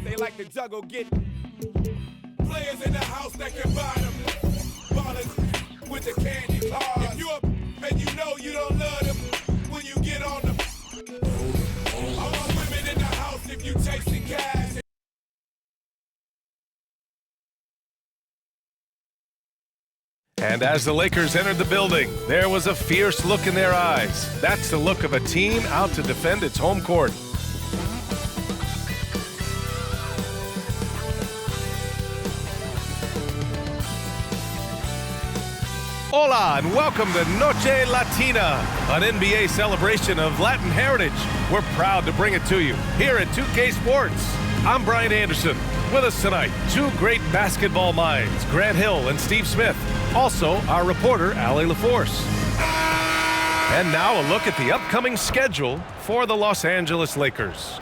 They like to juggle, get players in the house that can buy them. Ballers with the candy bars. If you up and you know you don't love them, when you get on them. All women in the house if you chasing cash. And as the Lakers entered the building, there was a fierce look in their eyes. That's the look of a team out to defend its home court. Hola and welcome to Noche Latina, an NBA celebration of Latin heritage. We're proud to bring it to you here at 2K Sports. I'm Brian Anderson. With us tonight, two great basketball minds, Grant Hill and Steve Smith. Also, our reporter, Allie LaForce. And now a look at the upcoming schedule for the Los Angeles Lakers.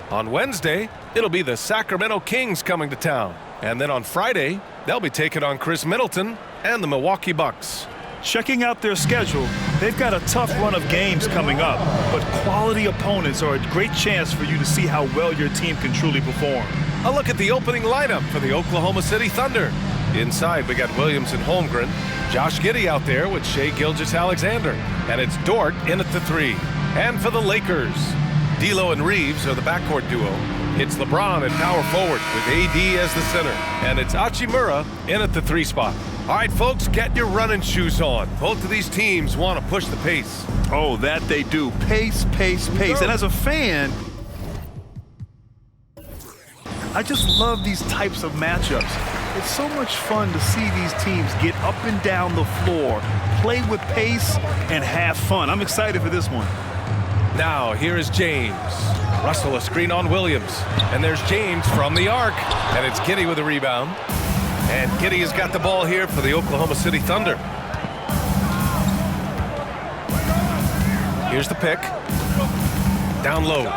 On Wednesday, it'll be the Sacramento Kings coming to town. And then on Friday, they'll be taking on Chris Middleton and the Milwaukee Bucks. Checking out their schedule, they've got a tough run of games coming up, but quality opponents are a great chance for you to see how well your team can truly perform. A look at the opening lineup for the Oklahoma City Thunder. Inside, we got Williams and Holmgren. Josh Giddey out there with Shai Gilgeous-Alexander. And it's Dort in at the 3. And for the Lakers, D'Lo and Reeves are the backcourt duo. It's LeBron at power forward with AD as the center. And it's Hachimura in at the 3 spot. All right, folks, get your running shoes on. Both of these teams want to push the pace. Oh, that they do. Pace, pace, pace. And as a fan, I just love these types of matchups. It's so much fun to see these teams get up and down the floor, play with pace, and have fun. I'm excited for this one. Now, here is James. Russell a screen on Williams. And there's James from the arc. And it's Giddey with a rebound. And Giddey has got the ball here for the Oklahoma City Thunder. Here's the pick. Down low.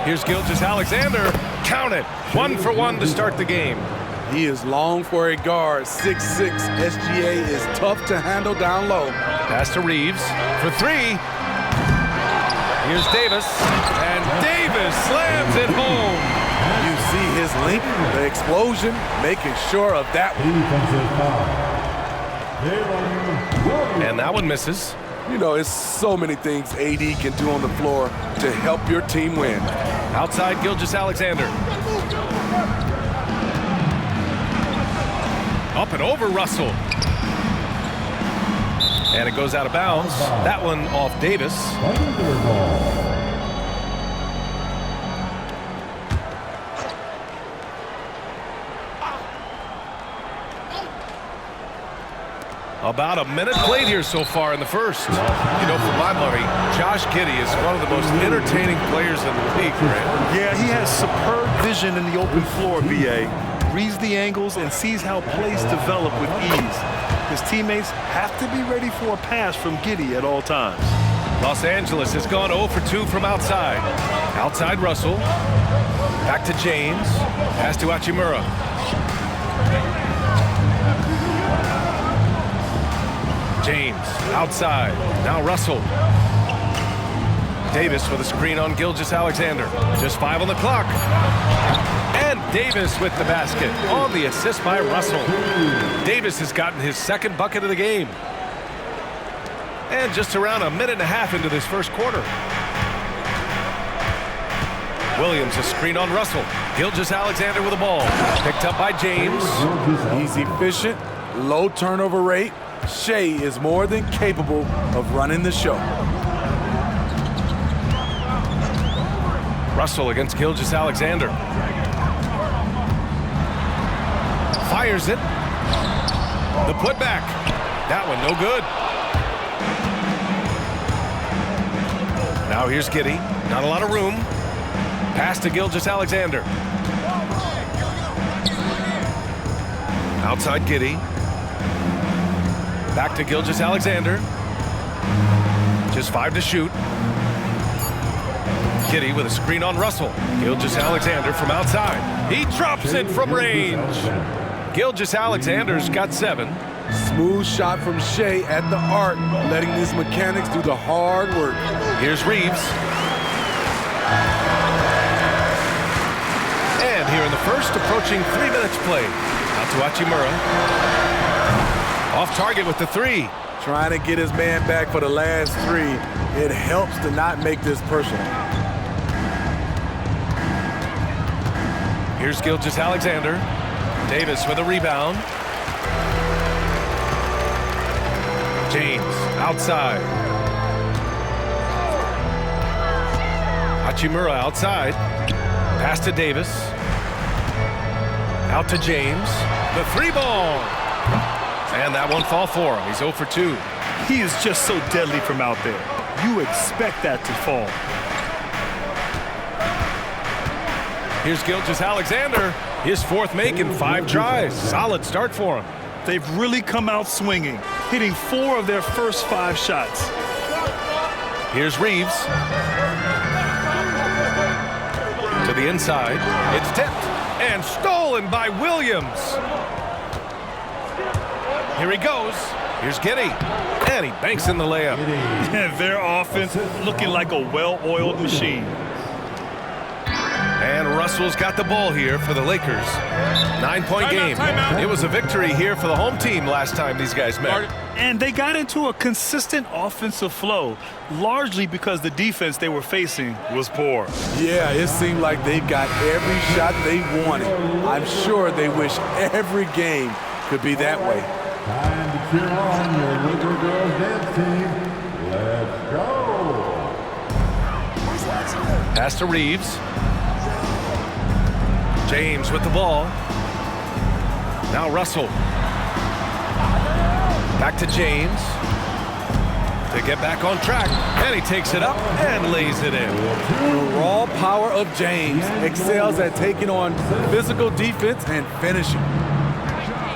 Here's Gilgeous-Alexander. Count it. 1 for 1 to start the game. He is long for a guard. 6'6". SGA is tough to handle down low. Pass to Reeves for 3. Here's Davis. And Davis slams it home. You see his length, the explosion, making sure of that one. And that one misses. You know, it's so many things AD can do on the floor to help your team win. Outside Gilgeous-Alexander. Up and over Russell. And it goes out of bounds. That one off Davis. About a minute played here so far in the first. You know, for my money, Josh Giddey is one of the most entertaining players in the league, right? Yeah, he has superb vision in the open floor, B.A. Reads the angles and sees how plays develop with ease. His teammates have to be ready for a pass from Giddey at all times. Los Angeles has gone 0 for 2 from outside. Outside Russell. Back to James. Pass to Hachimura. James outside. Now Russell. Davis with a screen on Gilgeous-Alexander. Just 5 on the clock. And Davis with the basket on the assist by Russell. Davis has gotten his second bucket of the game. And just around a minute and a half into this first quarter. Williams a screen on Russell. Gilgeous-Alexander with the ball. Picked up by James. He's efficient, low turnover rate. Shai is more than capable of running the show. Russell against Gilgeous-Alexander. Fires it. The putback. That one no good. Now here's Giddey. Not a lot of room. Pass to Gilgeous-Alexander. Outside Giddey. Back to Gilgeous-Alexander. Just 5 to shoot. Giddey with a screen on Russell. Gilgeous-Alexander from outside. He drops it from range. Gilgeous-Alexander's got 7. Smooth shot from Shai at the arc, letting his mechanics do the hard work. Here's Reeves. first, approaching 3 minutes played. Out to Hachimura. Off target with the three. Trying to get his man back for the last three. It helps to not make this personal. Here's Gilgeous-Alexander. Davis with a rebound. James outside. Hachimura outside. Pass to Davis. Out to James. The three ball. And that one fall for him. He's 0 for 2. He is just so deadly from out there. You expect that to fall. Here's Gilgeous-Alexander. His fourth make in 5 tries. Solid start for him. They've really come out swinging, hitting 4 of their first 5 shots. Here's Reeves. To the inside. It's tipped and stolen by Williams. Here he goes. Here's Giddey. And he banks in the layup. Their offense looking like a well-oiled machine. And Russell's got the ball here for the Lakers. 9-point game. It was a victory here for the home team last time these guys met. And they got into a consistent offensive flow, largely because the defense they were facing was poor. Yeah, it seemed like they got every shot they wanted. I'm sure they wish every game could be that way. Time to cheer on your Laker girls dance team. Let's go. Pass to Reeves. James with the ball. Now Russell. Back to James. To get back on track. And he takes it up and lays it in. The raw power of James excels at taking on physical defense and finishing.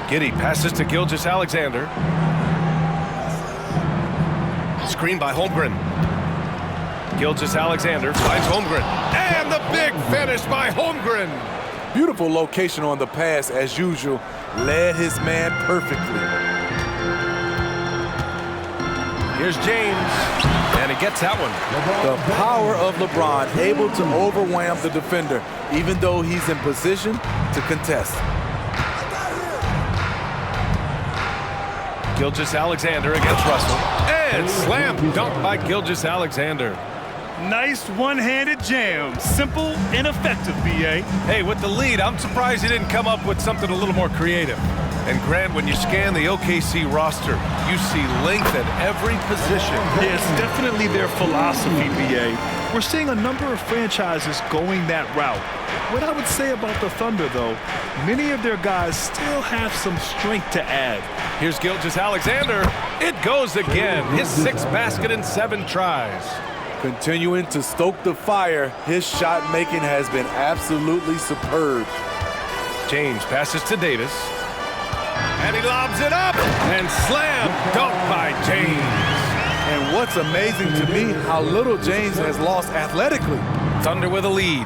Giddey passes to Gilgeous-Alexander. Screen by Holmgren. Gilgeous-Alexander finds Holmgren. And the big finish by Holmgren. Beautiful location on the pass as usual. Led his man perfectly. Here's James. And he gets that one. The power of LeBron, able to overwhelm the defender, even though he's in position to contest. Gilgeous-Alexander against Russell. And slam dunk by Gilgeous-Alexander. Nice one-handed jam. Simple and effective, B.A. Hey, with the lead, I'm surprised he didn't come up with something a little more creative. And Grant, when you scan the OKC roster, you see length at every position. Yeah, it's definitely their philosophy, B.A. We're seeing a number of franchises going that route. What I would say about the Thunder, though, many of their guys still have some strength to add. Here's Gilgeous-Alexander. It goes again. His 6th basket in 7 tries. Continuing to stoke the fire, his shot making has been absolutely superb. James passes to Davis. And he lobs it up. And slam dunk by James. And what's amazing to me, how little James has lost athletically. Thunder with a lead.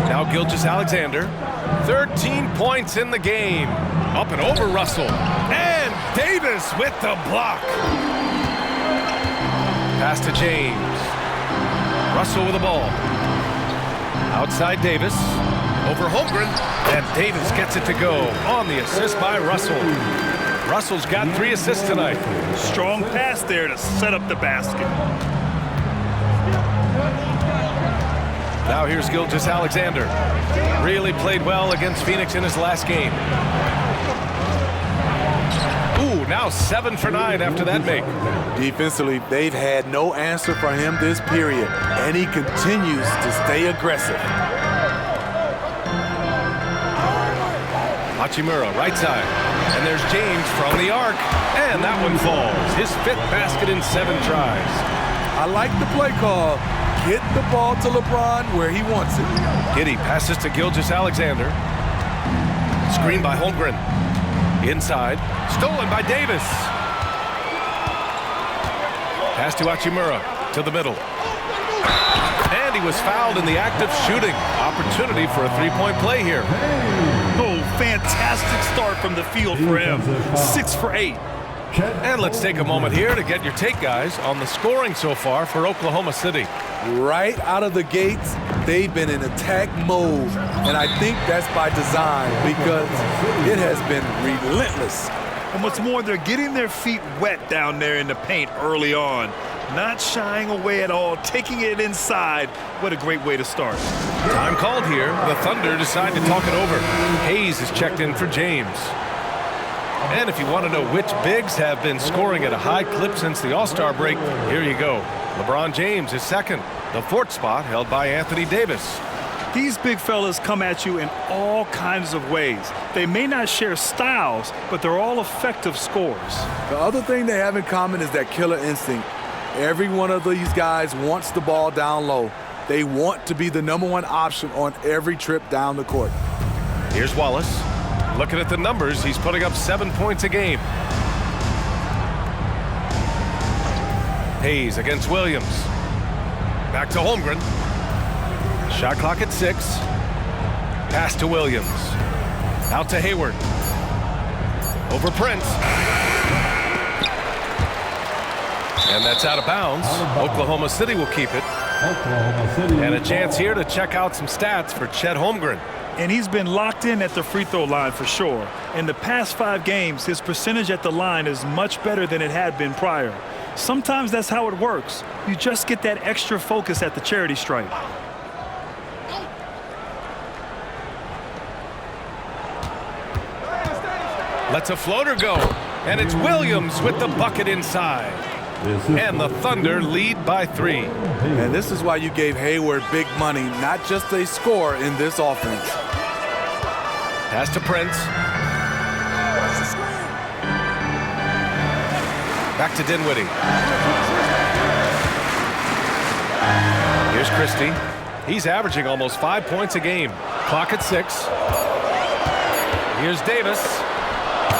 Now Gilgeous-Alexander. 13 points in the game. Up and over Russell. And Davis with the block. Pass to James. Russell with the ball. Outside Davis. Over Holmgren. And Davis gets it to go on the assist by Russell. Russell's got 3 assists tonight. Strong pass there to set up the basket. Now here's Gilgeous-Alexander. Really played well against Phoenix in his last game. Ooh, now 7 for 9 after that make. Defensively, they've had no answer for him this period, and he continues to stay aggressive. Hachimura, right side. And there's James from the arc. And that one falls. His 5th basket in 7 tries. I like the play call. Get the ball to LeBron where he wants it. Giddey passes to Gilgeous-Alexander. Screen by Holmgren. Inside. Stolen by Davis. Pass to Hachimura. To the middle. And he was fouled in the act of shooting. Opportunity for a 3-point play here. Oh, fantastic start from the field for him. 6 for 8. And let's take a moment here to get your take, guys, on the scoring so far for Oklahoma City. Right out of the gates, they've been in attack mode. And I think that's by design because it has been relentless. And what's more, they're getting their feet wet down there in the paint early on. Not shying away at all, taking it inside. What a great way to start. Time called here. The Thunder decide to talk it over. Hayes is checked in for James. And if you want to know which bigs have been scoring at a high clip since the All-Star break, here you go. LeBron James is second. The fourth spot held by Anthony Davis. These big fellas come at you in all kinds of ways. They may not share styles, but they're all effective scorers. The other thing they have in common is that killer instinct. Every one of these guys wants the ball down low. They want to be the #1 option on every trip down the court. Here's Wallace. Looking at the numbers, he's putting up 7 points a game. Hayes against Williams. Back to Holmgren. Shot clock at 6. Pass to Williams. Out to Hayward. Over Prince. And that's out of bounds. Oklahoma City will keep it. And a chance here to check out some stats for Chet Holmgren. And he's been locked in at the free throw line for sure. In the past 5 games, his percentage at the line is much better than it had been prior. Sometimes that's how it works. You just get that extra focus at the charity stripe. Lets a floater go. And it's Williams with the bucket inside. And the Thunder lead by 3. And this is why you gave Hayward big money, not just a score in this offense. Pass to Prince. Back to Dinwiddie. Here's Christie. He's averaging almost 5 points a game. Clock at 6. Here's Davis.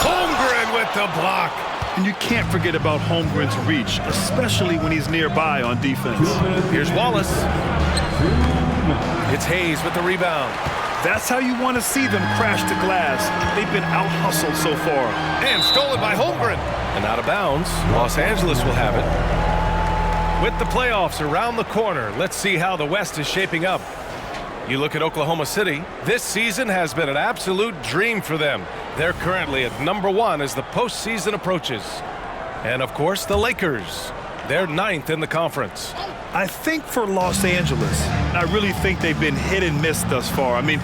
Holmgren with the block. And you can't forget about Holmgren's reach, especially when he's nearby on defense. Here's Wallace. It's Hayes with the rebound. That's how you want to see them crash the glass. They've been out-hustled so far. And stolen by Holmgren. And out of bounds. Los Angeles will have it. With the playoffs around the corner, let's see how the West is shaping up. You look at Oklahoma City, this season has been an absolute dream for them. They're currently at #1 as the postseason approaches. And of course, the Lakers. They're 9th in the conference. I think for Los Angeles, I really think they've been hit and miss thus far. I mean,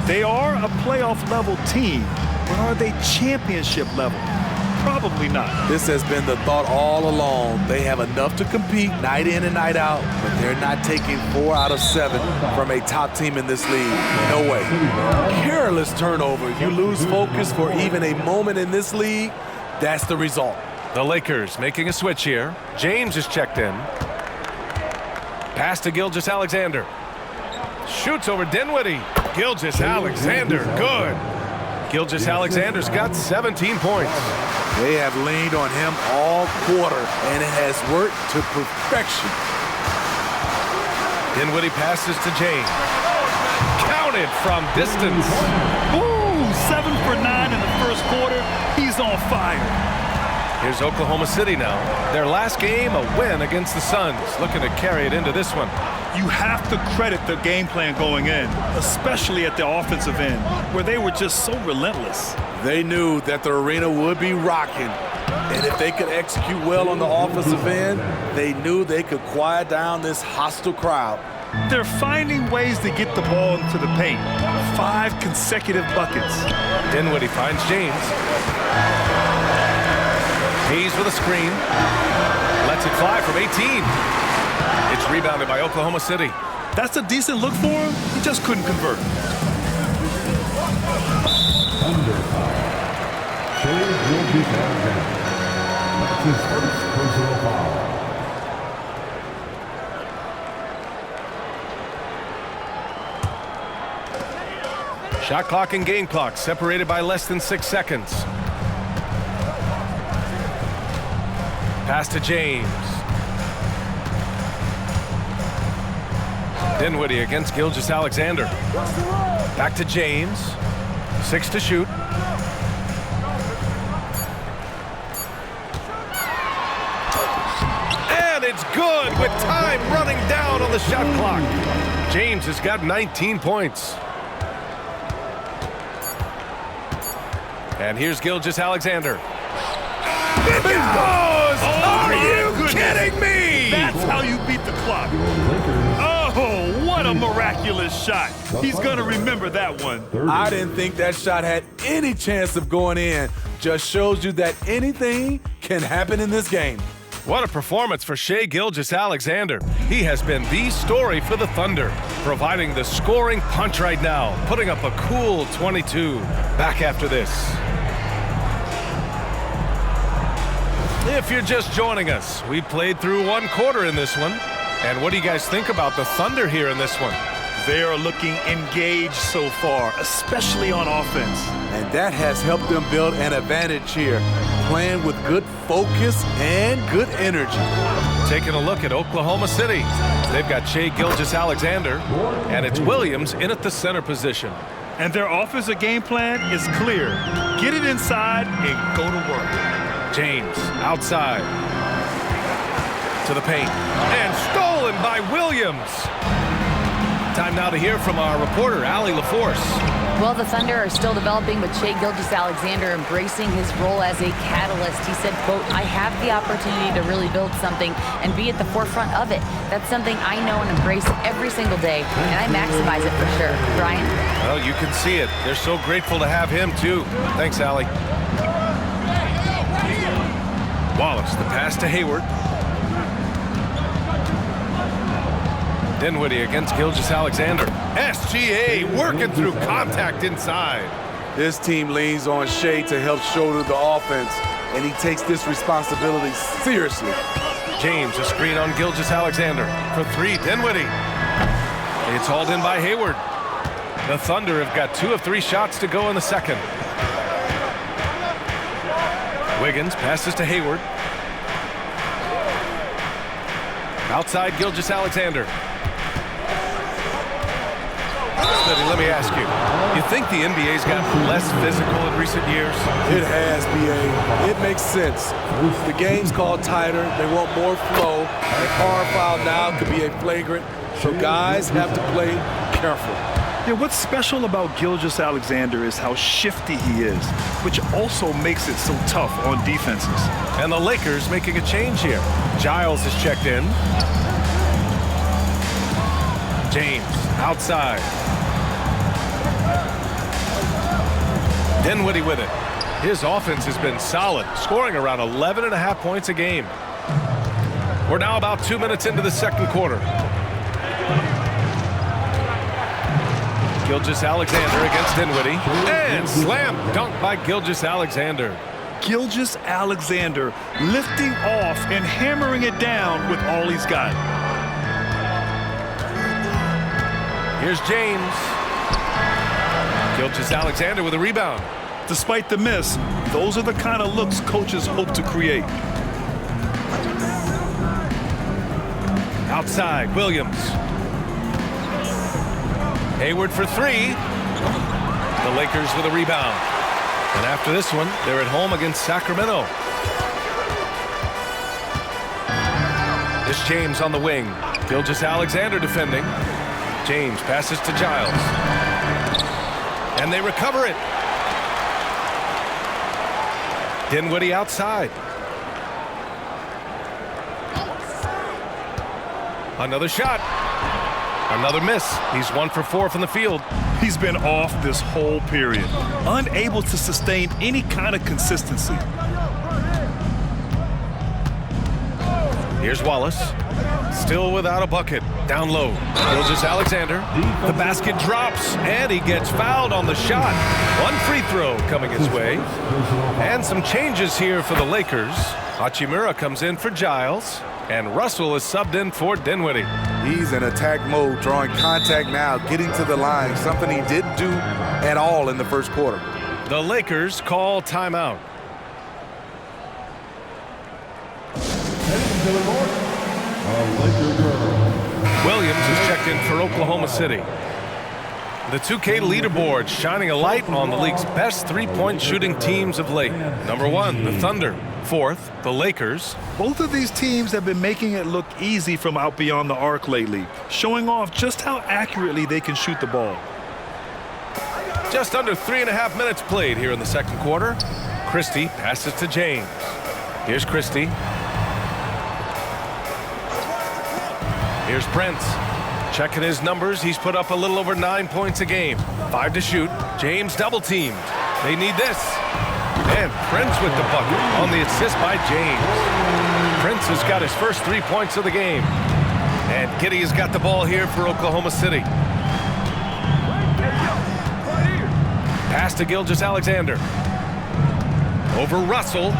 they are a playoff-level team, but are they championship level? Probably not. This has been the thought all along. They have enough to compete night in and night out, but they're not taking 4 out of 7 from a top team in this league. No way. Careless turnover. You lose focus for even a moment in this league. That's the result. The Lakers making a switch here. James is checked in. Pass to Gilgeous-Alexander. Shoots over Dinwiddie. Gilgeous-Alexander, good. Gilgeous-Alexander's got 17 points. They have leaned on him all quarter, and it has worked to perfection. Dinwiddie passes to James. Counted from distance. Ooh, 7 for 9 in the first quarter. He's on fire. Here's Oklahoma City now. Their last game, a win against the Suns. Looking to carry it into this one. You have to credit the game plan going in, especially at the offensive end, where they were just so relentless. They knew that the arena would be rocking, and if they could execute well on the offensive end, they knew they could quiet down this hostile crowd. They're finding ways to get the ball into the paint. 5 consecutive buckets. Dinwiddie finds James. Hayes with a screen. Lets it fly from 18. It's rebounded by Oklahoma City. That's a decent look for him. He just couldn't convert. Under foul. Shea Gilgeous-Alexander. That's his first personal foul. Shot clock and game clock separated by less than 6 seconds. Pass to James. Dinwiddie against Gilgeous-Alexander. Back to James. 6 to shoot. time running down on the shot clock. James has got 19 points. And here's Gilgeous-Alexander. It goes! Are you kidding me? That's how you beat the clock. Oh, what a miraculous shot. He's going to remember that one. I didn't think that shot had any chance of going in. Just shows you that anything can happen in this game. What a performance for Shai Gilgeous-Alexander. He has been the story for the Thunder, providing the scoring punch right now, putting up a cool 22. Back after this. If you're just joining us, we played through one quarter in this one. And what do you guys think about the Thunder here in this one? They are looking engaged so far, especially on offense. And that has helped them build an advantage here, playing with good focus and good energy. Taking a look at Oklahoma City. They've got Shai Gilgeous-Alexander, and it's Williams in at the center position. And their offensive game plan is clear. Get it inside and go to work. James outside to the paint and stolen by Williams. Time now to hear from our reporter, Allie LaForce. Well, the Thunder are still developing with Shai Gilgeous-Alexander embracing his role as a catalyst. He said, quote, "I have the opportunity to really build something and be at the forefront of it. That's something I know and embrace every single day, and I maximize it for sure." Brian? Well, you can see it. They're so grateful to have him, too. Thanks, Allie. Wallace, the pass to Hayward. Dinwiddie against Gilgeous-Alexander. SGA working through contact inside. This team leans on Shai to help shoulder the offense, and he takes this responsibility seriously. James, a screen on Gilgeous-Alexander. For three, Dinwiddie. It's hauled in by Hayward. The Thunder have got 2 of 3 shots to go in the second. Wiggins passes to Hayward. Outside Gilgeous-Alexander. Let me ask you, you think the NBA's gotten less physical in recent years? It has, B.A. It makes sense. The game's called tighter. They want more flow. A hard foul now could be a flagrant, so guys have to play careful. Yeah, what's special about Gilgeous-Alexander is how shifty he is, which also makes it so tough on defenses. And the Lakers making a change here. Giles is checked in. James outside. Dinwiddie with it. His offense has been solid, scoring around 11.5 points a game. We're now about 2 minutes into the second quarter. Gilgeous-Alexander against Dinwiddie. And slam dunk by Gilgeous-Alexander. Gilgeous-Alexander lifting off and hammering it down with all he's got. Here's James. Gilgeous-Alexander with a rebound. Despite the miss, those are the kind of looks coaches hope to create. Outside, Williams. Hayward for three. The Lakers with a rebound. And after this one, they're at home against Sacramento. It's James on the wing. Gilgeous-Alexander defending. James passes to Giles. And they recover it. Dinwiddie outside. Another shot. Another miss. He's 1 for 4 from the field. He's been off this whole period, unable to sustain any kind of consistency. Here's Wallace. Still without a bucket. Down low. Gilgeous-Alexander. The basket drops, and he gets fouled on the shot. 1 free throw coming his way. And some changes here for the Lakers. Hachimura comes in for Giles, and Russell is subbed in for Dinwiddie. He's in attack mode, drawing contact now, getting to the line, something he didn't do at all in the first quarter. The Lakers call timeout. Williams is checked in for Oklahoma City. The 2K leaderboard shining a light on the league's best three-point shooting teams of late. Number 1, the Thunder, Fourth, the Lakers. Both of these teams have been making it look easy from out beyond the arc lately, showing off just how accurately they can shoot the ball. Just under 3.5 minutes played here in the second quarter. Christie passes to James. Here's Christie. Here's Prince. Checking his numbers, he's put up a little over 9 points a game. 5 to shoot. James double teamed. They need this. And Prince with the bucket on the assist by James. Prince has got his first 3 points of the game. And Giddey has got the ball here for Oklahoma City. Pass to Gilgeous-Alexander. Over Russell.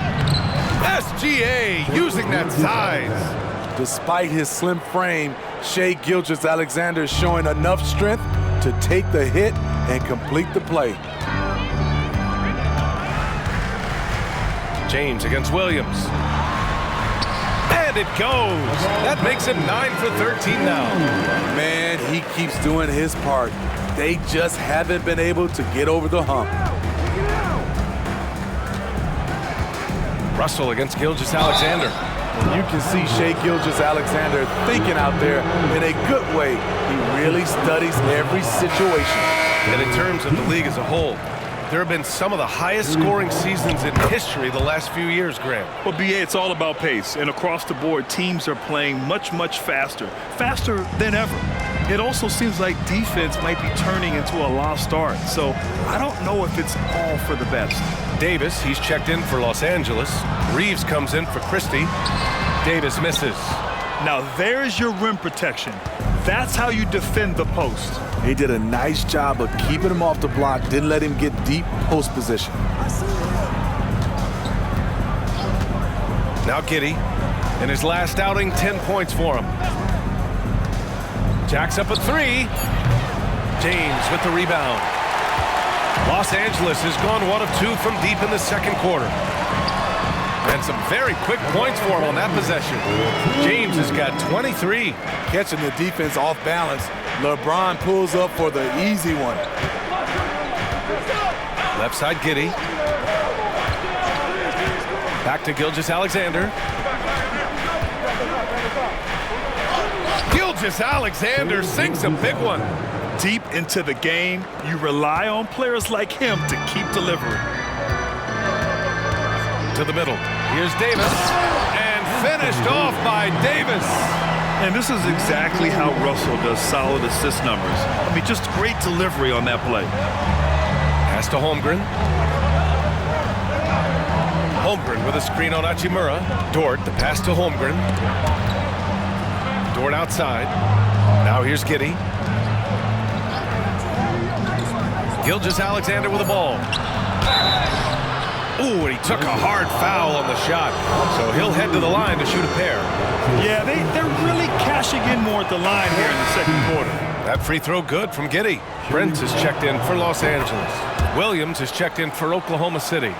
SGA using that size. Despite his slim frame, Shai Gilgeous-Alexander is showing enough strength to take the hit and complete the play. James against Williams. And it goes. That makes him 9 for 13 now. Man, he keeps doing his part. They just haven't been able to get over the hump. Russell against Gilgeous-Alexander. You can see Shai Gilgeous-Alexander thinking out there in a good way. He really studies every situation. And in terms of the league as a whole, there have been some of the highest scoring seasons in history the last few years, Graham. Well, BA, it's all about pace. And across the board, teams are playing much, much faster. Faster than ever. It also seems like defense might be turning into a lost art. So I don't know if it's all for the best. Davis, he's checked in for Los Angeles. Reeves comes in for Christie. Davis misses. Now there's your rim protection. That's how you defend the post. He did a nice job of keeping him off the block, didn't let him get deep post position. Now Giddey. In his last outing, 10 points for him. Jacks up a 3. James with the rebound. Los Angeles has gone 1 of 2 from deep in the second quarter. And some very quick points for him on that possession. James has got 23. Catching the defense off balance, LeBron pulls up for the easy one. Left side Giddey. Back to Gilgeous-Alexander. Gilgeous-Alexander sinks a big one. Deep into the game, you rely on players like him to keep delivering. To the middle. Here's Davis. And finished off by Davis. And this is exactly how Russell does solid assist numbers. I mean, just great delivery on that play. Pass to Holmgren. Holmgren with a screen on Hachimura. Dort, the pass to Holmgren. Dort outside. Now here's Giddey. Gilgeous-Alexander with the ball. Ooh, and he took a hard foul on the shot. So he'll head to the line to shoot a pair. Yeah, they're really cashing in more at the line here in the second quarter. That free throw good from Giddey. Prince has checked in for Los Angeles. Williams has checked in for Oklahoma City.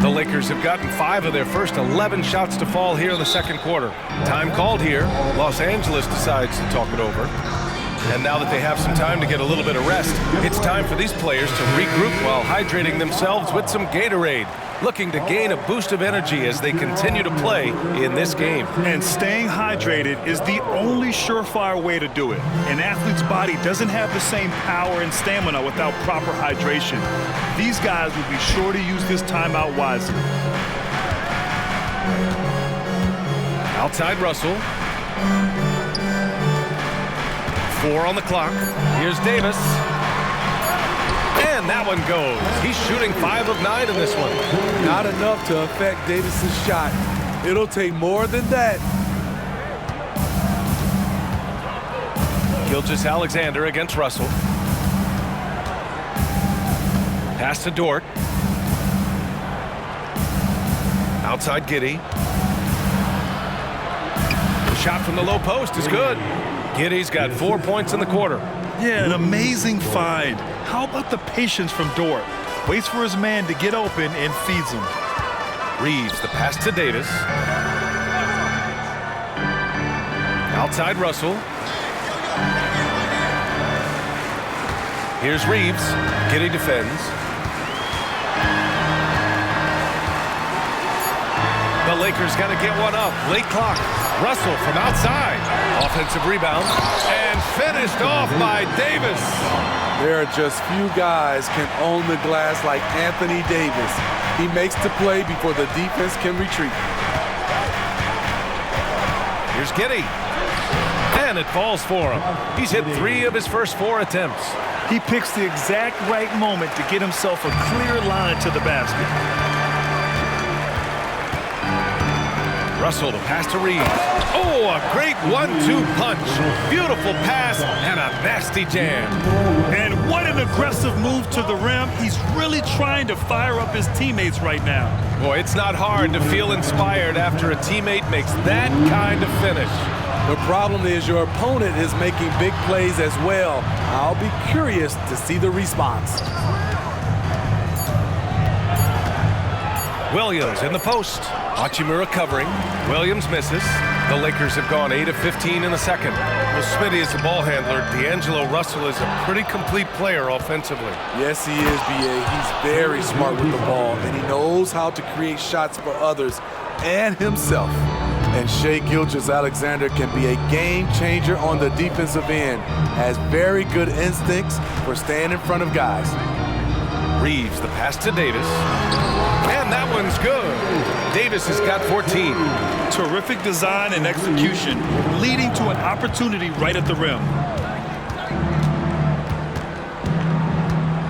The Lakers have gotten 5 of their first 11 shots to fall here in the second quarter. Time called here. Los Angeles decides to talk it over. And now that they have some time to get a little bit of rest, it's time for these players to regroup while hydrating themselves with some Gatorade, looking to gain a boost of energy as they continue to play in this game. And staying hydrated is the only surefire way to do it. An athlete's body doesn't have the same power and stamina without proper hydration. These guys will be sure to use this timeout wisely. Outside Russell. 4 on the clock. Here's Davis. And that one goes. He's shooting 5 of 9 in this one. Not enough to affect Davis's shot. It'll take more than that. Gilgeous-Alexander against Russell. Pass to Dort. Outside Giddey. The shot from the low post is good. Giddey's got 4 points in the quarter. Yeah, an amazing find. How about the patience from Dort? Waits for his man to get open and feeds him. Reeves, the pass to Davis. Outside Russell. Here's Reeves. Giddey defends. The Lakers got to get one up. Late clock. Russell from outside. Offensive rebound. And finished off by Davis. There are just few guys can own the glass like Anthony Davis. He makes the play before the defense can retreat. Here's Giddey. And it falls for him. He's hit 3 of his first 4 attempts. He picks the exact right moment to get himself a clear line to the basket. Russell to pass to Reeves. Oh, a great 1-2 punch. Beautiful pass and a nasty jam. And what an aggressive move to the rim. He's really trying to fire up his teammates right now. Boy, it's not hard to feel inspired after a teammate makes that kind of finish. The problem is your opponent is making big plays as well. I'll be curious to see the response. Williams in the post. Hachimura covering. Williams misses. The Lakers have gone 8 of 15 in the second. Well, Smitty is the ball handler. D'Angelo Russell is a pretty complete player offensively. Yes, he is, B.A. He's very smart with the ball, and he knows how to create shots for others and himself. And Shai Gilgeous-Alexander can be a game changer on the defensive end. Has very good instincts for staying in front of guys. Reeves, the pass to Davis. And that one's good. Davis has got 14. Terrific design and execution, leading to an opportunity right at the rim.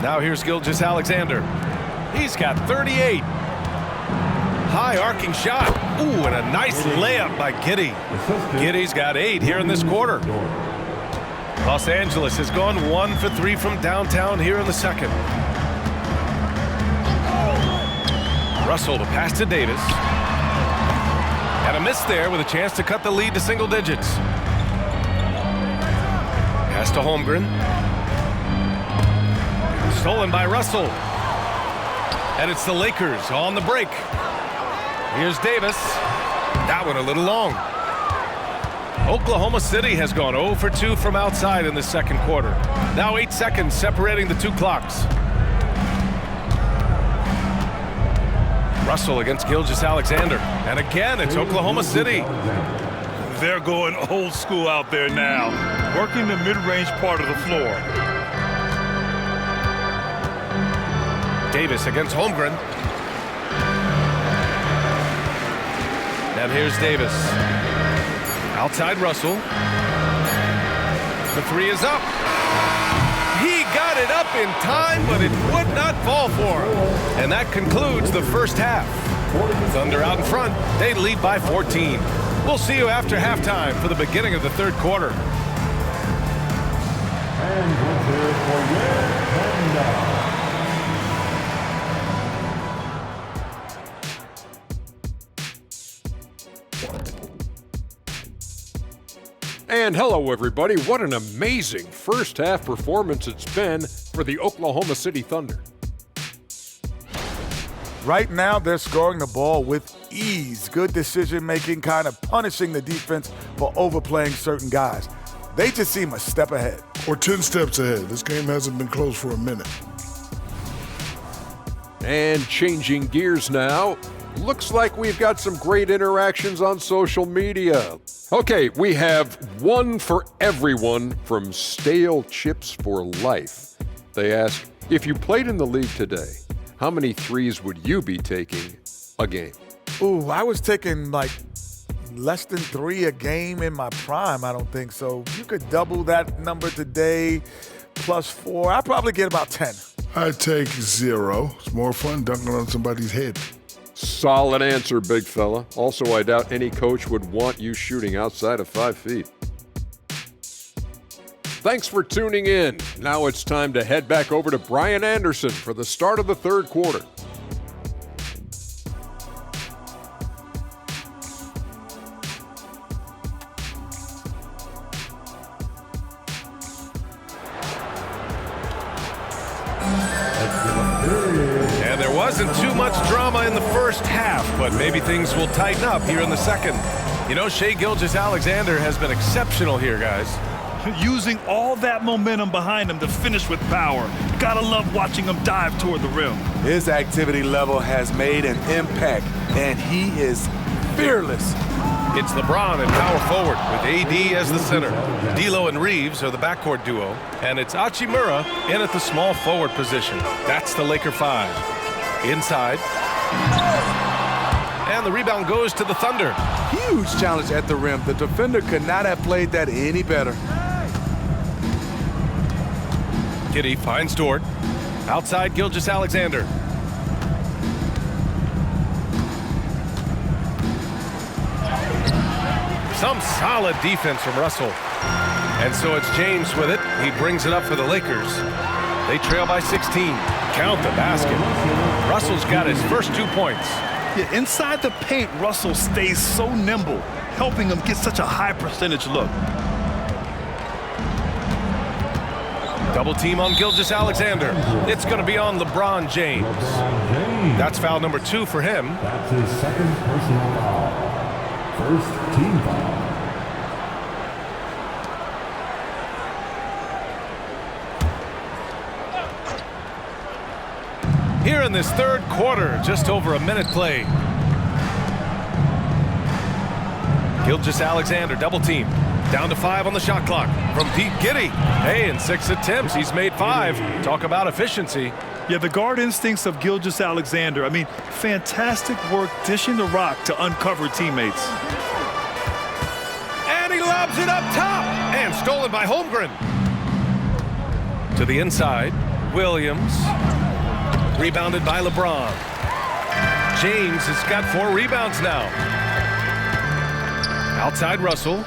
Now here's Gilgeous-Alexander. He's got 38. High arcing shot. Ooh, and a nice layup by Giddey. Giddey's got 8 here in this quarter. Los Angeles has gone 1 for 3 from downtown here in the second. Russell to pass to Davis. And a miss there with a chance to cut the lead to single digits. Pass to Holmgren. Stolen by Russell. And it's the Lakers on the break. Here's Davis. That one a little long. Oklahoma City has gone 0 for 2 from outside in the second quarter. Now 8 seconds separating the 2 clocks. Russell against Gilgeous-Alexander. And again, it's Oklahoma City. They're going old school out there now, working the mid-range part of the floor. Davis against Holmgren. And here's Davis. Outside Russell. The 3 is up. He got it up in time, but it would not fall for him. And that concludes the first half. Thunder out in front. They lead by 14. We'll see you after halftime for the beginning of the third quarter. And let's hear it for Red Panda. And hello, everybody. What an amazing first half performance it's been for the Oklahoma City Thunder. Right now, they're scoring the ball with ease. Good decision-making, kind of punishing the defense for overplaying certain guys. They just seem a step ahead. Or 10 steps ahead. This game hasn't been close for a minute. And changing gears now, looks like we've got some great interactions on social media. Okay, we have one for everyone from Stale Chips for Life. They ask, if you played in the league today, how many threes would you be taking a game? Ooh, I was taking like less than 3 a game in my prime. I don't think so. You could double that number today, plus 4. I'd probably get about 10. I'd take 0. It's more fun dunking on somebody's head. Solid answer, big fella. Also, I doubt any coach would want you shooting outside of 5 feet. Thanks for tuning in. Now it's time to head back over to Brian Anderson for the start of the third quarter. And there wasn't too much drama in the first half, but maybe things will tighten up here in the second. You know, Shai Gilgeous-Alexander has been exceptional here, guys. Using all that momentum behind him to finish with power. Gotta love watching him dive toward the rim. His activity level has made an impact, and he is fearless. It's LeBron at power forward with AD as the center. D'Lo and Reeves are the backcourt duo, and it's Hachimura in at the small forward position. That's the Laker 5. Inside. And the rebound goes to the Thunder. Huge challenge at the rim. The defender could not have played that any better. Giddey finds Dort. Outside Gilgeous-Alexander. Some solid defense from Russell. And so it's James with it. He brings it up for the Lakers. They trail by 16. Count the basket. Russell's got his first 2 points. Yeah, inside the paint, Russell stays so nimble, helping him get such a high percentage look. Double team on Gilgeous-Alexander. It's going to be on LeBron James. That's foul number 2 for him. That's his second personal foul. First team foul. Here in this third quarter, just over a minute played. Gilgeous-Alexander double team. Down to 5 on the shot clock from Pete Giddey. Hey, in 6 attempts, he's made 5. Talk about efficiency. Yeah, the guard instincts of Gilgeous-Alexander. I mean, fantastic work dishing the rock to uncover teammates. And he lobs it up top. And stolen by Holmgren. To the inside, Williams. Rebounded by LeBron. James has got 4 rebounds now. Outside Russell.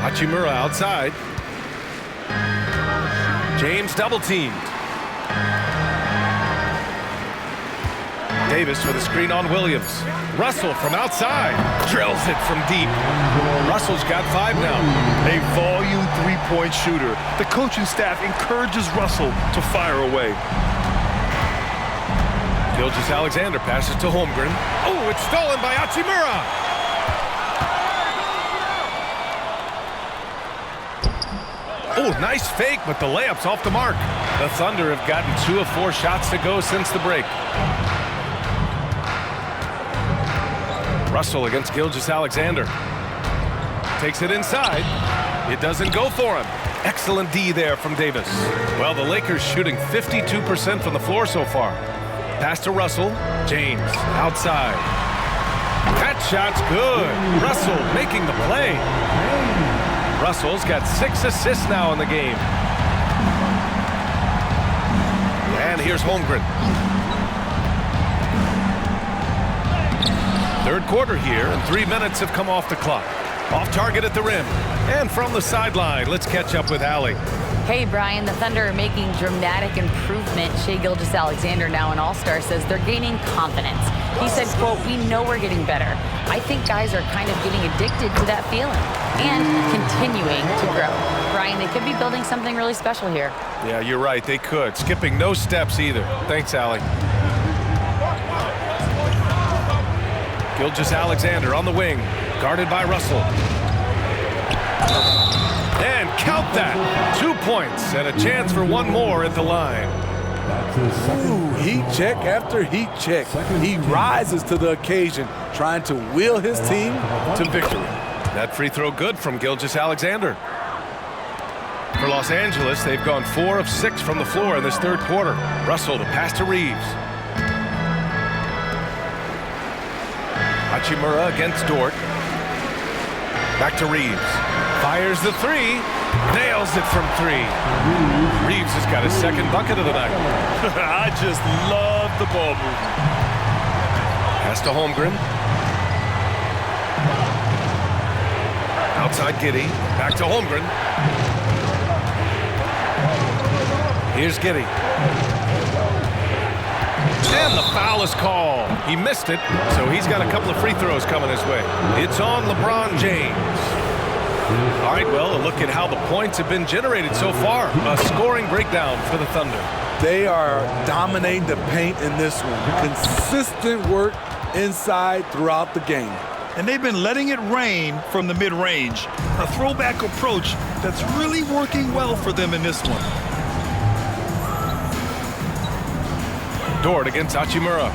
Hachimura outside. James double teamed. Davis with a screen on Williams. Russell from outside. Drills it from deep. Russell's got 5 now. A volume three-point shooter. The coaching staff encourages Russell to fire away. Gilgeous-Alexander passes to Holmgren. Oh, it's stolen by Hachimura. Oh, nice fake, but the layup's off the mark. The Thunder have gotten 2 of 4 shots to go since the break. Russell against Gilgeous-Alexander. Takes it inside. It doesn't go for him. Excellent D there from Davis. Well, the Lakers shooting 52% from the floor so far. Pass to Russell. James outside. That shot's good. Russell making the play. Russell's got 6 assists now in the game. And here's Holmgren. Third quarter here, and 3 minutes have come off the clock. Off target at the rim. And from the sideline, let's catch up with Allie. Hey, Brian, the Thunder are making dramatic improvement. Shai Gilgeous-Alexander, now an All-Star, says they're gaining confidence. He said, quote, "We know we're getting better. I think guys are kind of getting addicted to that feeling and continuing to grow." Brian, they could be building something really special here. Yeah, you're right. They could. Skipping no steps either. Thanks, Allie. Gilgeous-Alexander on the wing, guarded by Russell. And count that. 2 points and a chance for 1 more at the line. Ooh, heat check after heat check. He rises to the occasion, trying to will his team to victory. That free throw good from Gilgeous-Alexander. For Los Angeles, they've gone 4 of 6 from the floor in this third quarter. Russell to pass to Reeves. Hachimura against Dort. Back to Reeves. Fires the 3. Nails it from 3. Reeves has got his second bucket of the night. I just love the ball movement. Pass to Holmgren. Outside Giddey. Back to Holmgren. Here's Giddey. And the foul is called. He missed it, so he's got a couple of free throws coming his way. It's on LeBron James. All right, well, a look at how the points have been generated so far. A scoring breakdown for the Thunder. They are dominating the paint in this one. Consistent work inside throughout the game. And they've been letting it rain from the mid-range. A throwback approach that's really working well for them in this one. Dort against Hachimura.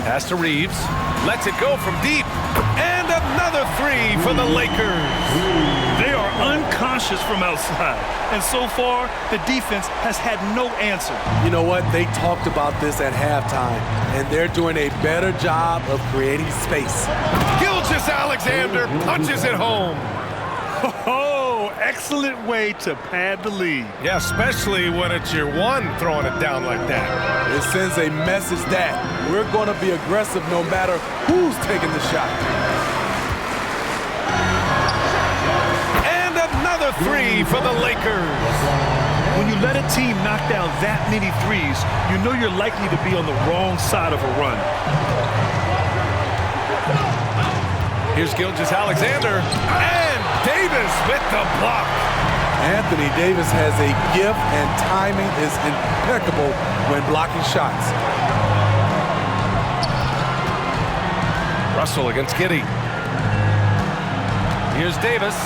Pass to Reeves. Lets it go from deep. And another three for the Lakers. They are unconscious from outside. And so far, the defense has had no answer. You know what? They talked about this at halftime, and they're doing a better job of creating space. Gilgeous-Alexander punches it home. Oh, excellent way to pad the lead. Yeah, especially when it's your one throwing it down like that. It sends a message that we're going to be aggressive no matter who's taking the shot. And another three for the Lakers. When you let a team knock down that many threes, you know you're likely to be on the wrong side of a run. Here's Gilgeous-Alexander, and Davis with the block. Anthony Davis has a gift, and timing is impeccable when blocking shots. Russell against Giddey. Here's Davis.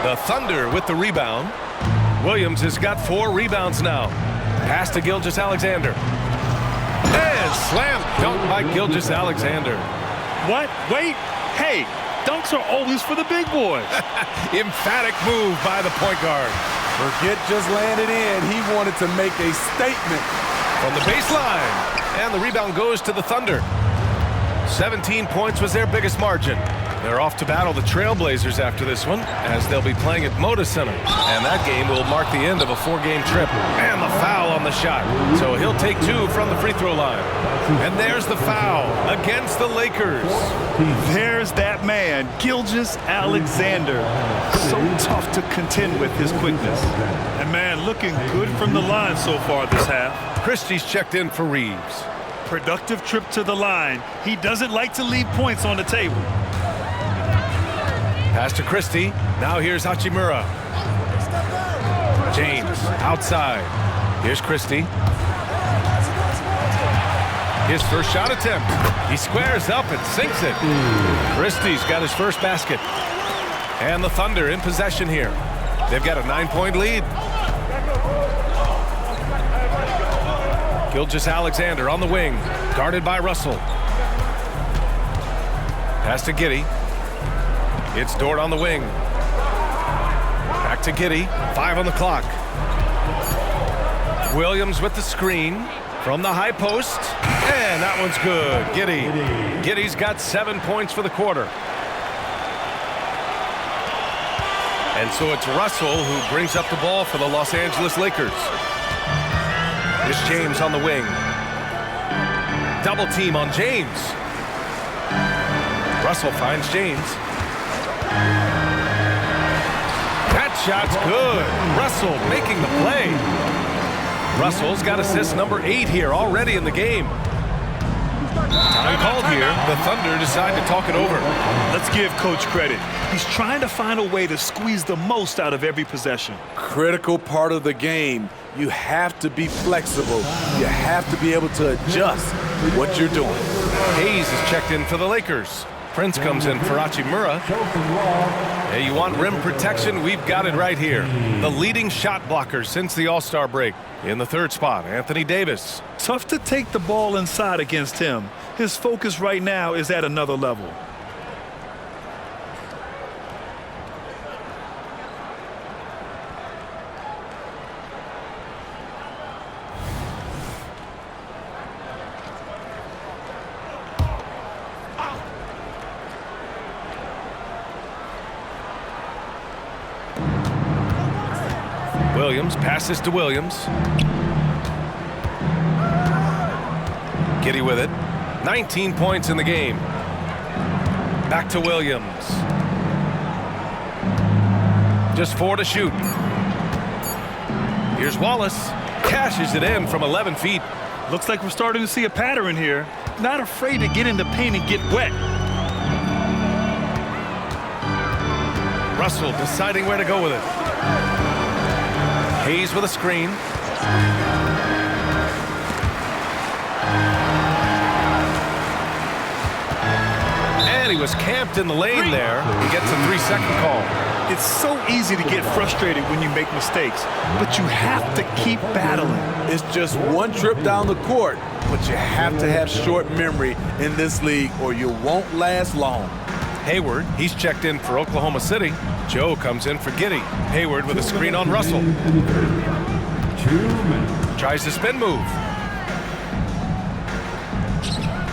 The Thunder with the rebound. Williams has got 4 rebounds now. Pass to Gilgeous-Alexander. And slam dunk by Gilgeous-Alexander. What? Wait. Hey, dunks are always for the big boys. Emphatic move by the point guard. Forget just landed in. He wanted to make a statement. From the baseline. And the rebound goes to the Thunder. 17 points was their biggest margin. They're off to battle the Trailblazers after this one, as they'll be playing at Moda Center. And that game will mark the end of a 4-game trip. And the foul on the shot. So he'll take 2 from the free throw line. And there's the foul against the Lakers. There's that man, Gilgeous-Alexander. So tough to contend with his quickness. And man, looking good from the line so far this half. Christie's checked in for Reeves. Productive trip to the line. He doesn't like to leave points on the table. Pass to Christie. Now here's Hachimura. James outside. Here's Christie. His first shot attempt. He squares up and sinks it. Christie's got his first basket. And the Thunder in possession here. They've got a 9-point lead. Gilgeous-Alexander on the wing, guarded by Russell. Pass to Giddey. It's Dort on the wing. Back to Giddey. 5 on the clock. Williams with the screen from the high post. And that one's good. Giddey. Giddey's got 7 points for the quarter. And so it's Russell who brings up the ball for the Los Angeles Lakers. Here's James on the wing. Double team on James. Russell finds James. That shot's good. Russell making the play. Russell's got assist number 8 here already in the game. Time called here. The Thunder decide to talk it over. Let's give Coach credit. He's trying to find a way to squeeze the most out of every possession. Critical part of the game. You have to be flexible. You have to be able to adjust what you're doing. Hayes is checked in for the Lakers. Prince comes in for Hachimura. Hey, you want rim protection? We've got it right here. The leading shot blocker since the All-Star break. In the 3rd spot, Anthony Davis. Tough to take the ball inside against him. His focus right now is at another level. Williams passes to Williams. Giddey with it. 19 points in the game. Back to Williams. Just 4 to shoot. Here's Wallace. Cashes it in from 11 feet. Looks like we're starting to see a pattern here. Not afraid to get in the paint and get wet. Russell deciding where to go with it. Hayes with a screen. And he was camped in the lane there. He gets a 3-second call. It's so easy to get frustrated when you make mistakes, but you have to keep battling. It's just one trip down the court. but you have to have short memory in this league or you won't last long. Hayward, he's checked in for Oklahoma City. Joe comes in for Giddey. Hayward with a screen on Russell. 2 minutes. Tries the spin move.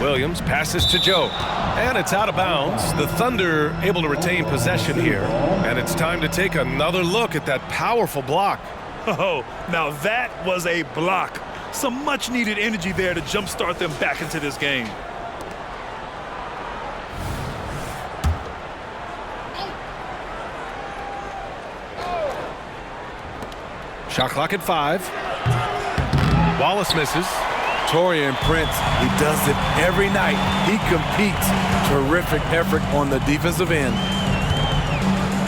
Williams passes to Joe. And it's out of bounds. The Thunder able to retain possession here. And it's time to take another look at that powerful block. Oh, now that was a block. Some much-needed energy there to jumpstart them back into this game. Shot clock at 5. Wallace misses. Taurean Prince, he does it every night. He competes. Terrific effort on the defensive end.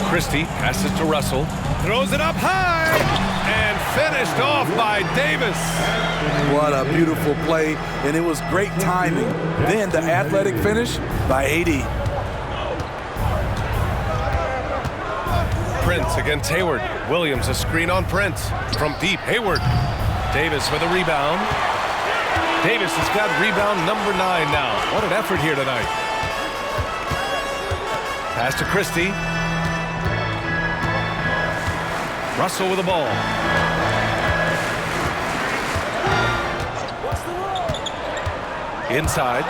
Christie passes to Russell. Throws it up high. And finished off by Davis. What a beautiful play, and it was great timing. Then the athletic finish by AD. Prince against Hayward. Williams a screen on Prince. From deep, Hayward. Davis with a rebound. Davis has got rebound number 9 now. What an effort here tonight. Pass to Christie. Russell with the ball. Inside.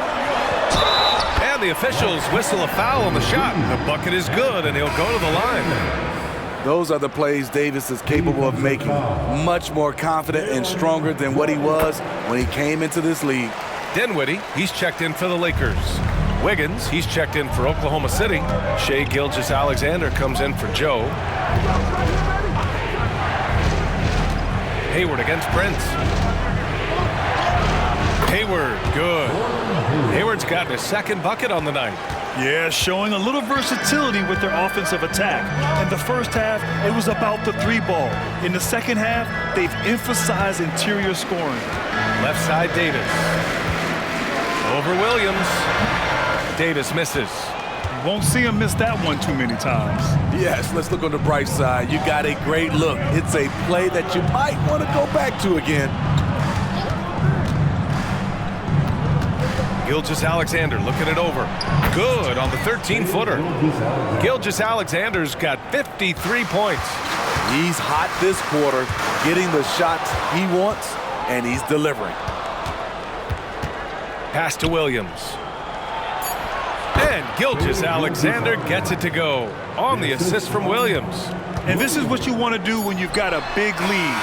And the officials whistle a foul on the shot. The bucket is good, and he'll go to the line. Those are the plays Davis is capable of making. Much more confident and stronger than what he was when he came into this league. Dinwiddie, he's checked in for the Lakers. Wiggins, he's checked in for Oklahoma City. Shai Gilgeous-Alexander comes in for Joe. Hayward against Prince. Hayward, good. Hayward's gotten his second bucket on the night. Yeah, showing a little versatility with their offensive attack. In the first half, it was about the 3-ball. In the second half, they've emphasized interior scoring. Left side, Davis. Over Williams. Davis misses. You won't see him miss that one too many times. Yes, let's look on the bright side. You got a great look. It's a play that you might want to go back to again. Gilgeous-Alexander looking it over. Good on the 13-footer. Gilgeous-Alexander's got 53 points. He's hot this quarter, getting the shots he wants, and he's delivering. Pass to Williams. And Gilgeous-Alexander gets it to go on the assist from Williams. And this is what you want to do when you've got a big lead.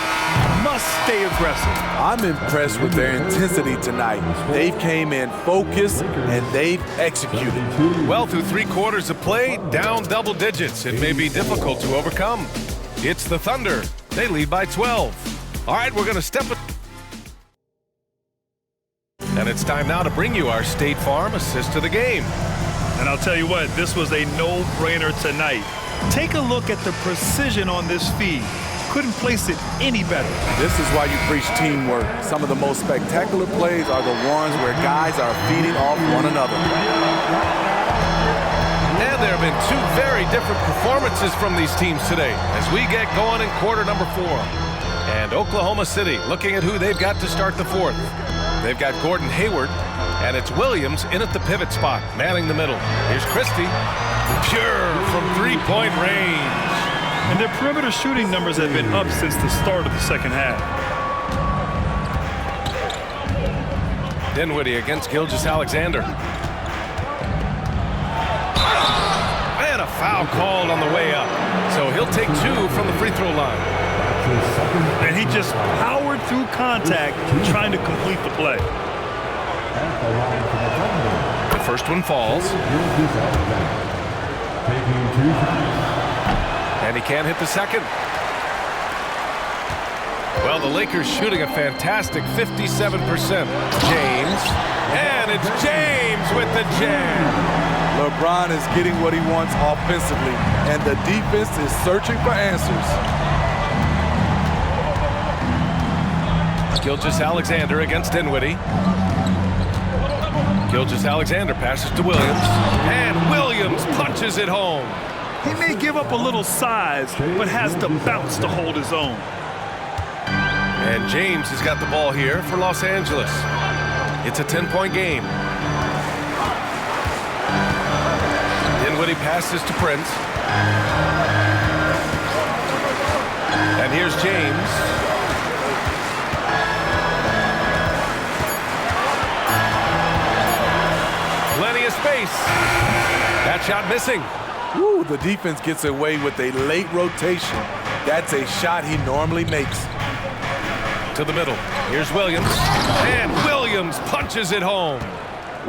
Must stay aggressive. I'm impressed with their intensity tonight. They've came in focused and they've executed. Well, through 3 quarters of play, down double digits. It may be difficult to overcome. It's the Thunder. They lead by 12. All right, we're going to step it. And it's time now to bring you our State Farm assist of the game. And I'll tell you what, this was a no-brainer tonight. Take a look at the precision on this feed. Couldn't place it any better. This is why you preach teamwork. Some of the most spectacular plays are the ones where guys are feeding off one another. And there have been 2 very different performances from these teams today as we get going in quarter number 4. And Oklahoma City looking at who they've got to start the 4th. They've got Gordon Hayward, and it's Williams in at the pivot spot, manning the middle. Here's Christie, pure from 3-point range. And their perimeter shooting numbers have been up since the start of the second half. Dinwiddie against Gilgeous-Alexander. And a foul called on the way up. So he'll take 2 from the free throw line. And he just powered through contact trying to complete the play. The first one falls. And he can't hit the second. Well, the Lakers shooting a fantastic 57%. James. And it's James with the jam. LeBron is getting what he wants offensively, and the defense is searching for answers. Gilgeous-Alexander against Dinwiddie. Gilgeous-Alexander passes to Williams. And Williams punches it home. He may give up a little size, but has the bounce to hold his own. And James has got the ball here for Los Angeles. It's a 10-point game. Dinwiddie passes to Prince. And here's James. Plenty of space. That shot missing. Woo, the defense gets away with a late rotation. That's a shot he normally makes. To the middle. Here's Williams. And Williams punches it home.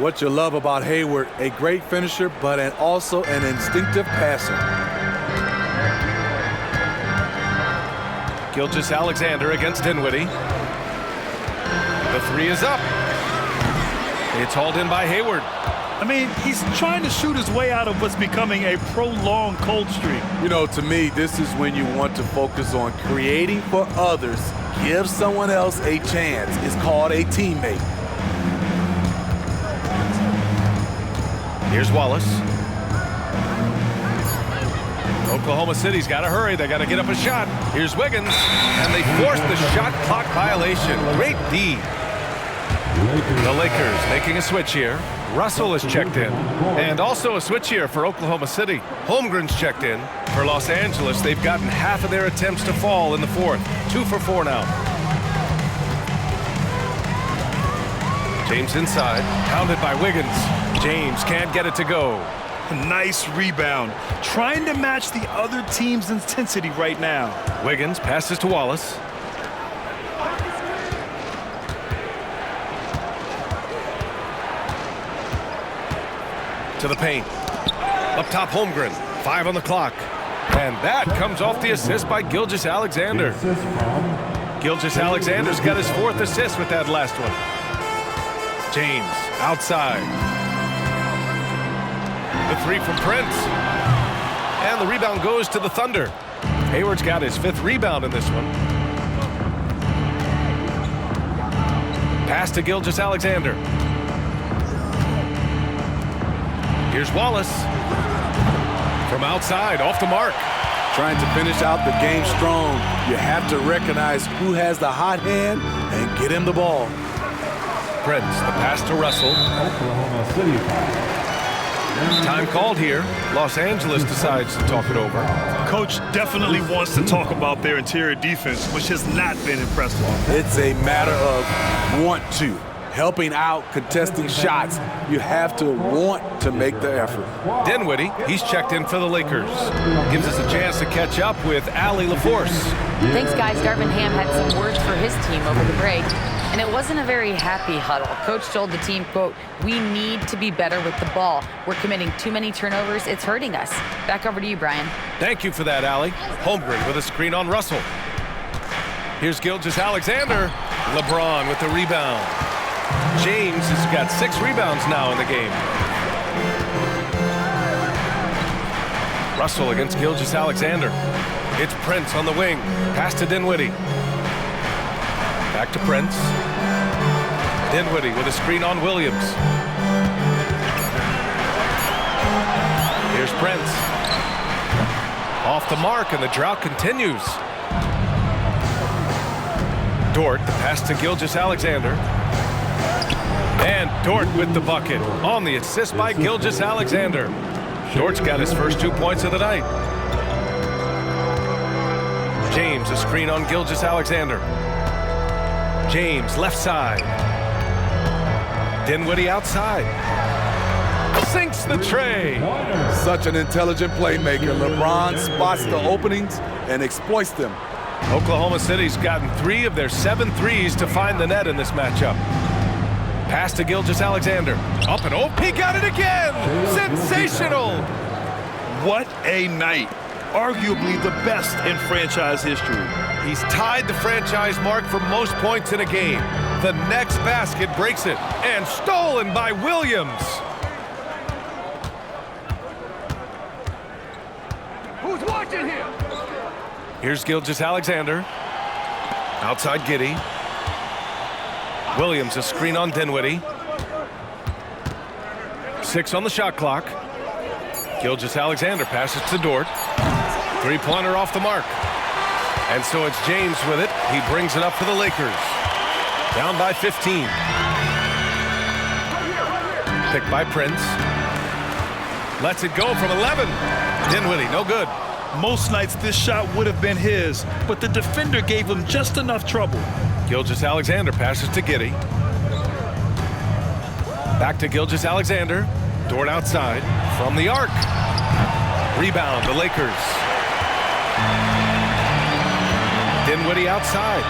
What you love about Hayward, a great finisher, but also an instinctive passer. Gilgeous-Alexander against Dinwiddie. The three is up. It's hauled in by Hayward. I mean, he's trying to shoot his way out of what's becoming a prolonged cold streak. You know, to me, this is when you want to focus on creating for others. Give someone else a chance. It's called a teammate. Here's Wallace. Oklahoma City's got to hurry. They got to get up a shot. Here's Wiggins, and they force the shot clock violation. Great D. The Lakers making a switch here. Russell is checked in. And also a switch here for Oklahoma City. Holmgren's checked in. For Los Angeles, they've gotten half of their attempts to fall in the fourth. 2 for 4 now. James inside, pounded by Wiggins. James can't get it to go. Nice rebound. Trying to match the other team's intensity right now. Wiggins passes to Wallace. To the paint. Up top, Holmgren. 5 on the clock. And that comes off the assist by Gilgeous-Alexander. Gilgeous-Alexander's got his 4th assist with that last one. James outside. The 3 from Prince. And the rebound goes to the Thunder. Hayward's got his 5th rebound in this one. Pass to Gilgeous-Alexander. Here's Wallace. From outside, off the mark. Trying to finish out the game strong. You have to recognize who has the hot hand and get him the ball. Prince, the pass to Russell. Oklahoma City. Time called here. Los Angeles decides to talk it over. Coach definitely wants to talk about their interior defense, which has not been impressive. It's a matter of want to. Helping out, contesting shots. You have to want to make the effort. Dinwiddie, he's checked in for the Lakers. Gives us a chance to catch up with Allie LaForce. Thanks, guys. Darvin Ham had some words for his team over the break, and it wasn't a very happy huddle. Coach told the team, quote, "We need to be better with the ball. We're committing too many turnovers. It's hurting us." Back over to you, Brian. Thank you for that, Allie. Holmgren with a screen on Russell. Here's Gilgeous-Alexander. LeBron with the rebound. James has got 6 rebounds now in the game. Russell against Gilgeous-Alexander. It's Prince on the wing. Pass to Dinwiddie. Back to Prince. Dinwiddie with a screen on Williams. Here's Prince. Off the mark, and the drought continues. Dort, the pass to Gilgeous-Alexander. And Dort with the bucket on the assist by Gilgeous-Alexander. Dort's got his first 2 points of the night. James, a screen on Gilgeous-Alexander. James, left side. Dinwiddie outside. Sinks the tray. Such an intelligent playmaker. LeBron spots the openings and exploits them. Oklahoma City's gotten 3 of their 7 threes to find the net in this matchup. Pass to Gilgeous-Alexander. Up and over. He got it again. Sensational. What a night. Arguably the best in franchise history. He's tied the franchise mark for most points in a game. The next basket breaks it. And stolen by Williams. Who's watching here? Here's Gilgeous-Alexander. Outside Giddey. Williams, a screen on Dinwiddie. 6 on the shot clock. Gilgeous-Alexander passes to Dort. 3-pointer off the mark. And so it's James with it. He brings it up for the Lakers. Down by 15. Picked by Prince. Lets it go from 11. Dinwiddie, no good. Most nights this shot would have been his, but the defender gave him just enough trouble. Gilgeous-Alexander passes to Giddey. Back to Gilgeous-Alexander. Dort outside from the arc. Rebound, the Lakers. Dinwiddie outside.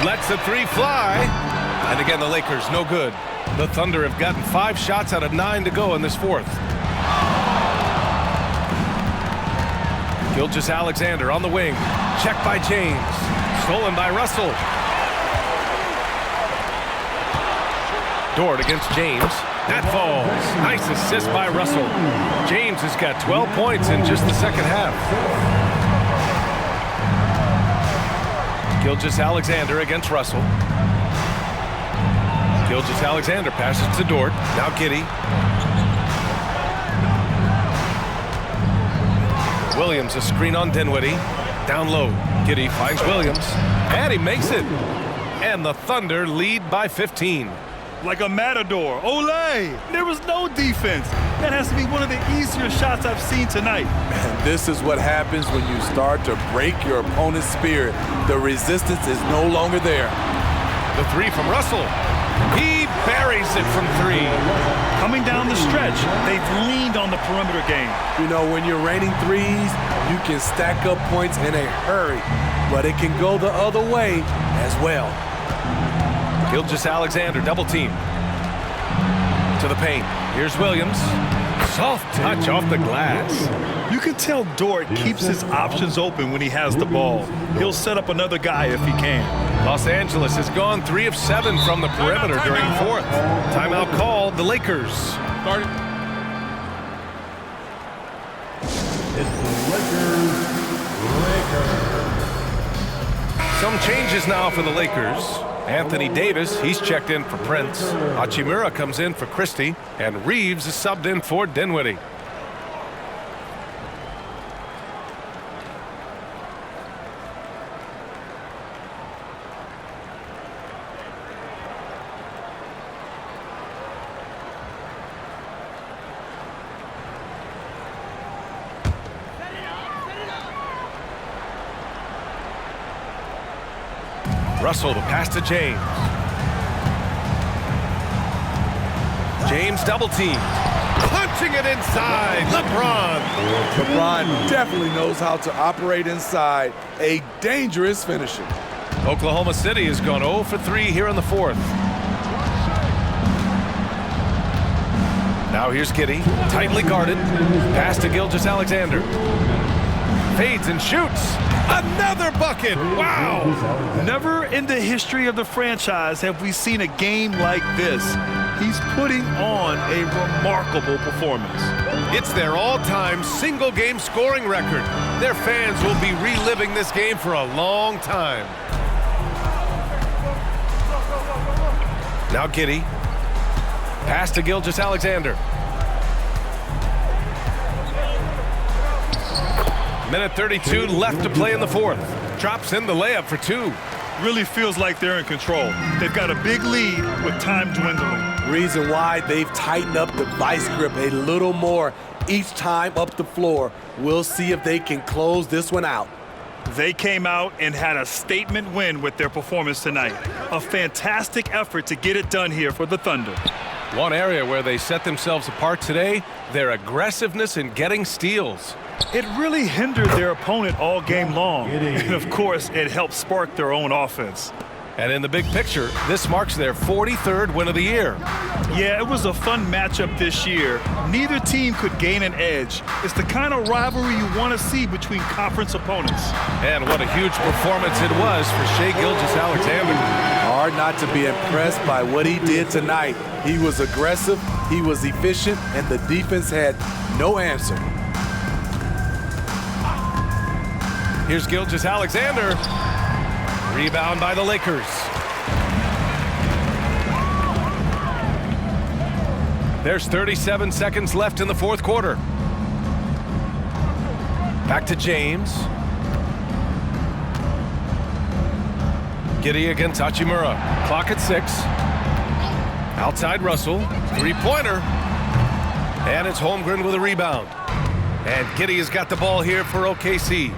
Lets the three fly. And again, the Lakers, no good. The Thunder have gotten 5 shots out of 9 to go in this fourth. Gilgeous-Alexander on the wing. Checked by James. Stolen by Russell. Dort against James. That falls. Nice assist by Russell. James has got 12 points in just the second half. Gilgeous-Alexander against Russell. Gilgeous-Alexander passes to Dort. Now Giddey. Williams, a screen on Dinwiddie. Down low. Giddey finds Williams. And he makes it. And the Thunder lead by 15. Like a matador. Olé! There was no defense. That has to be one of the easier shots I've seen tonight. And this is what happens when you start to break your opponent's spirit. The resistance is no longer there. The three from Russell. He buries it from 3. Coming down the stretch, they've leaned on the perimeter game. You know, when you're raining threes, you can stack up points in a hurry, but it can go the other way as well. Gilgeous-Alexander double team. To the paint. Here's Williams. Soft touch off the glass. You can tell Dort keeps his options open when he has the ball. He'll set up another guy if he can. Los Angeles has gone 3 of 7 from the perimeter during fourth. Timeout called, the Lakers. Starting. It's the Lakers. Some changes now for the Lakers. Anthony Davis, he's checked in for Prince. Hachimura comes in for Christie. And Reeves is subbed in for Dinwiddie. Russell, the pass to James. James double team. Punching it inside. LeBron definitely knows how to operate inside. A dangerous finisher. Oklahoma City has gone 0 for 3 here in the fourth. Now here's Giddey. Tightly guarded. Pass to Gilgeous-Alexander. Fades and shoots. Another bucket! Wow! Never in the history of the franchise have we seen a game like this. He's putting on a remarkable performance. It's their all-time single-game scoring record. Their fans will be reliving this game for a long time. Now Giddey. Pass to Gilgeous-Alexander. Minute 32 left to play in the fourth. Drops in the layup for 2. Really feels like they're in control. They've got a big lead with time dwindling. Reason why they've tightened up the vice grip a little more each time up the floor. We'll see if they can close this one out. They came out and had a statement win with their performance tonight. A fantastic effort to get it done here for the Thunder. One area where they set themselves apart today, their aggressiveness in getting steals. It really hindered their opponent all game long. And of course, it helped spark their own offense. And in the big picture, this marks their 43rd win of the year. Yeah, it was a fun matchup this year. Neither team could gain an edge. It's the kind of rivalry you want to see between conference opponents. And what a huge performance it was for Shai Gilgeous-Alexander. Hard not to be impressed by what he did tonight. He was aggressive, he was efficient, and the defense had no answer. Here's Gilgeous-Alexander. Rebound by the Lakers. There's 37 seconds left in the fourth quarter. Back to James. Giddey against Hachimura. Clock at 6. Outside Russell. Three-pointer. And it's Holmgren with a rebound. And Giddey has got the ball here for OKC.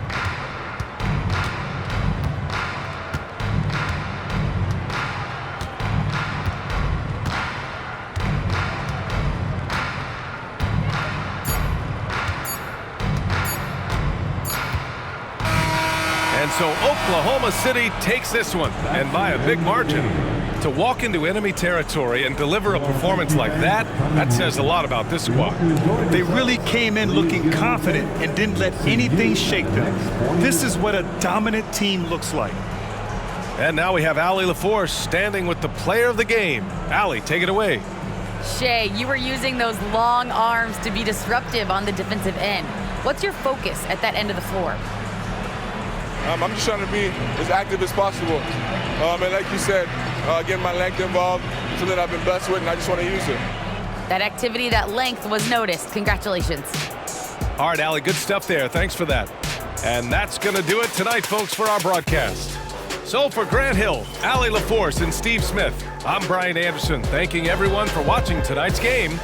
And so Oklahoma City takes this one, and by a big margin. To walk into enemy territory and deliver a performance like that, that says a lot about this squad. They really came in looking confident and didn't let anything shake them. This is what a dominant team looks like. And now we have Allie LaForce standing with the player of the game. Allie, take it away. Shea, you were using those long arms to be disruptive on the defensive end. What's your focus at that end of the floor? I'm just trying to be as active as possible. And like you said, getting my length involved, something that I've been blessed with, and I just want to use it. That activity, that length was noticed. Congratulations. All right, Allie, good stuff there. Thanks for that. And that's going to do it tonight, folks, for our broadcast. So for Grant Hill, Allie LaForce, and Steve Smith, I'm Brian Anderson, thanking everyone for watching tonight's game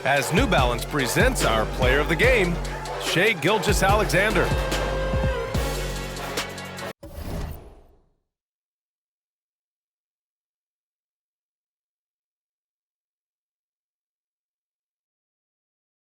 as New Balance presents our player of the game, Shai Gilgeous-Alexander.